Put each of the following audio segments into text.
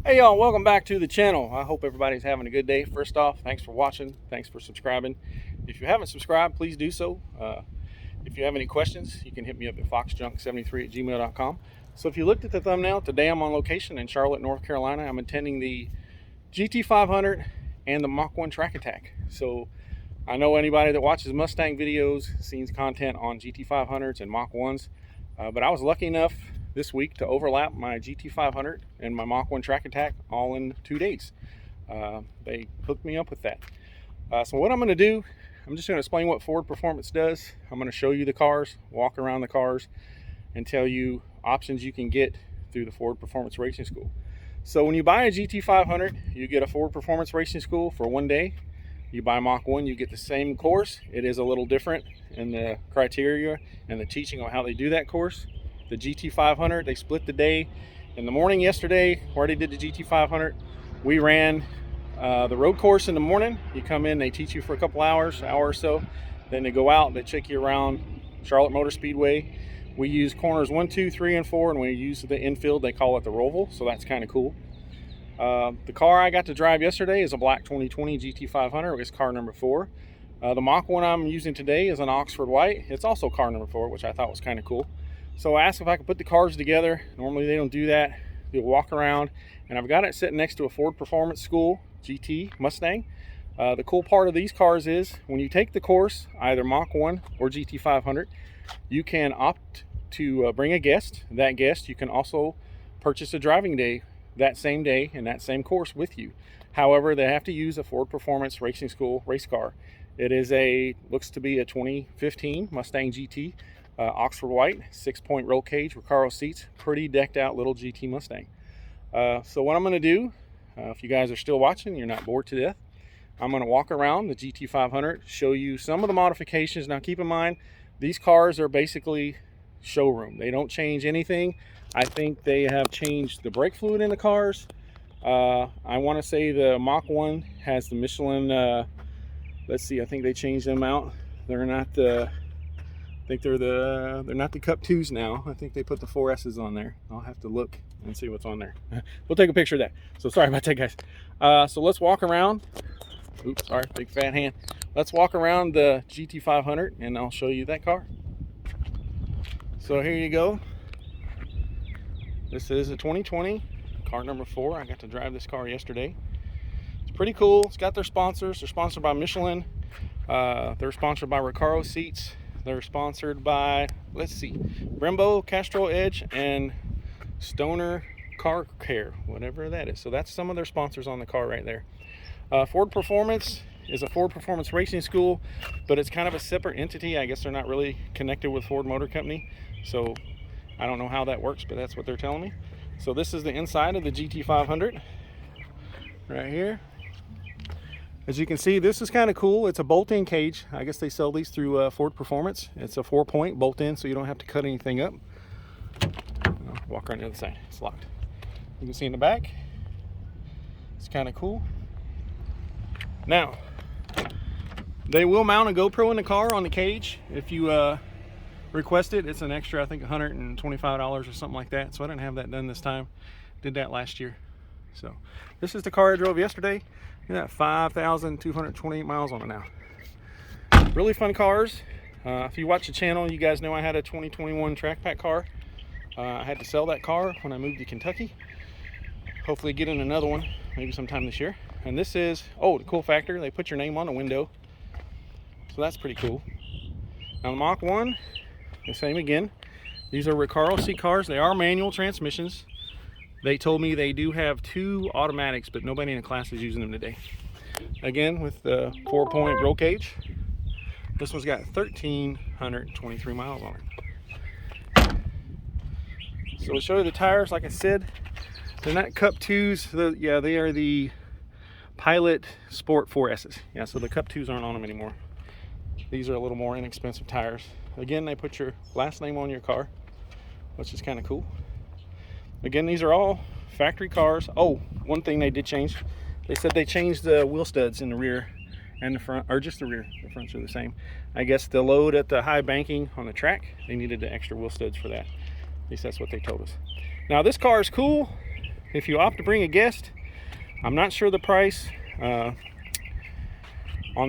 Hey y'all, welcome back to the channel. I hope everybody's having a good day. First off, thanks for watching, thanks for subscribing. If you haven't subscribed, please do so. If you have any questions, you can hit me up at foxjunk73@gmail.com. So if you looked at the thumbnail, today I'm on location in Charlotte, North Carolina. I'm attending the GT500 and the Mach 1 track attack. So I know anybody that watches Mustang videos sees content on GT500s and Mach 1s, but I was lucky enough this week to overlap my GT500 and my Mach 1 track attack all in 2 days. They hooked me up with that. So what I'm going to do, I'm just going to explain what Ford Performance does. I'm going to show you the cars, walk around the cars, and tell you options you can get through the Ford Performance Racing School. So when you buy a GT500, you get a Ford Performance Racing School for 1 day. You buy Mach 1, you get the same course. It is a little different in the criteria and the teaching on how they do that course. The GT500, they split the day. In the morning yesterday, where they did the GT500, we ran the road course in the morning. You come in, they teach you for a couple hours, hour or so. Then they go out, they check you around Charlotte NC Speedway. We use corners 1, 2, 3, and 4, and when you use the infield, they call it the Roval, so that's kind of cool. The car I got to drive yesterday is a black 2020 GT500. It's car number 4. The Mach 1 I'm using today is an Oxford white. It's also car number 4, which I thought was kind of cool. So I asked if I could put the cars together. Normally they don't do that. You'll walk around, and I've got it sitting next to a Ford Performance School GT Mustang. The cool part of these cars is when you take the course, either Mach 1 or GT500, you can opt to bring a guest. That guest, you can also purchase a driving day that same day in that same course with you. However, they have to use a Ford Performance Racing School race car. It is looks to be a 2015 Mustang GT. Oxford white, 6-point roll cage, Recaro seats, pretty decked out little GT Mustang. So what I'm going to do, if you guys are still watching, you're not bored to death, I'm going to walk around the GT500, show you some of the modifications. Now keep in mind, these cars are basically showroom. They don't change anything. I think they have changed the brake fluid in the cars. I want to say the Mach 1 has the Michelin, let's see, I think they changed them out. They're not the they're not the Cup 2s now. I think they put the 4S's on there. I'll have to look and see what's on there. We'll take a picture of that. So sorry about that, guys. So let's walk around. Oops, sorry, big fat hand. Let's walk around the GT500 and I'll show you that car. So here you go. This is a 2020, car number 4. I got to drive this car yesterday. It's pretty cool. It's got their sponsors. They're sponsored by Michelin. They're sponsored by Recaro seats. They're sponsored by, let's see, Brembo, Castrol Edge, and Stoner Car Care, whatever that is. So that's some of their sponsors on the car right there. Ford Performance is a Ford Performance Racing School, but it's kind of a separate entity. I guess they're not really connected with Ford Motor Company. So I don't know how that works, but that's what they're telling me. So this is the inside of the GT500 right here. As you can see, this is kind of cool. It's a bolt-in cage. I guess they sell these through Ford Performance. It's a 4-point bolt-in, so you don't have to cut anything up. I'll walk around the other side. It's locked. You can see in the back. It's kind of cool. Now, they will mount a GoPro in the car on the cage if you request it. It's an extra, I think, $125 or something like that. So I didn't have that done this time. Did that last year. So this is the car I drove yesterday. You got 5,228 miles on it now. Really fun cars. If you watch the channel, you guys know I had a 2021 track pack car. I had to sell that car when I moved to Kentucky. Hopefully get in another one, maybe sometime this year. And this is, oh, the cool factor, they put your name on the window. So that's pretty cool. Now the Mach 1, the same again. These are Recaro seat cars. They are manual transmissions. They told me they do have 2 automatics, but nobody in the class is using them today. Again, with the 4-point roll cage. This one's got 1,323 miles on it. So to show you the tires, like I said, they're not Cup 2s. Yeah, they are the Pilot Sport 4S's. Yeah, so the Cup 2s aren't on them anymore. These are a little more inexpensive tires. Again, they put your last name on your car, which is kind of cool. Again, these are all factory cars. Oh, one thing they did change. They said they changed the wheel studs in the rear and the front, or just the rear. The fronts are the same. I guess the load at the high banking on the track, they needed the extra wheel studs for that. At least that's what they told us. Now this car is cool. if you opt to bring a guest, I'm not sure the price on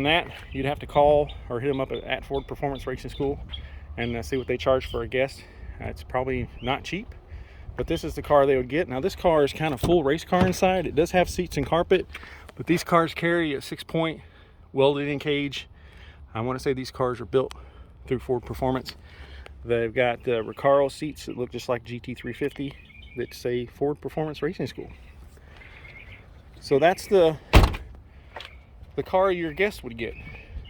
that. You'd have to call or hit them up at Ford Performance Racing School and see what they charge for a guest. It's probably not cheap, but this is the car they would get. Now this car is kind of full race car inside. It does have seats and carpet, but these cars carry a 6-point welded in cage. I want to say these cars are built through Ford Performance. They've got Recaro seats that look just like GT350 that say Ford Performance Racing School. So that's the car your guest would get.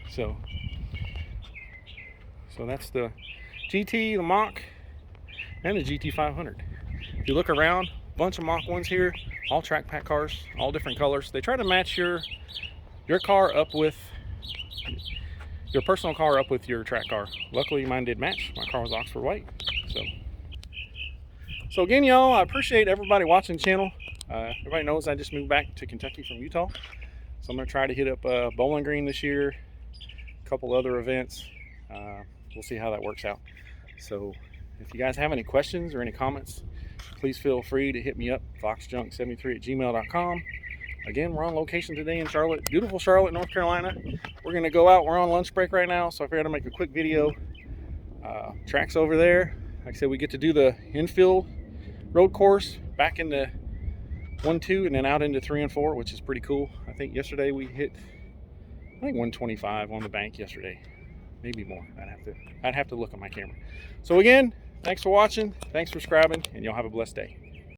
So that's the GT, the Mach, and the GT500. If you look around, a bunch of Mach 1s here, all track pack cars, all different colors. They try to match your car up with your personal car up with your track car. Luckily mine did match. My car was Oxford white. So again, y'all, I appreciate everybody watching the channel. Everybody knows I just moved back to Kentucky from Utah, so I'm going to try to hit up Bowling Green this year, a couple other events. We'll see how that works out. So if you guys have any questions or any comments, please feel free to hit me up, foxjunk73@gmail.com. Again, we're on location today in Charlotte, beautiful Charlotte, North Carolina. We're going to go out. We're on lunch break right now, so I figured I'd make a quick video. Tracks over there. Like I said, we get to do the infield road course back into 1-2 and then out into 3 and 4, which is pretty cool. I think yesterday we hit, I think 125 on the bank yesterday, maybe more. I'd have to look at my camera. So again, thanks for watching, thanks for subscribing, and y'all have a blessed day.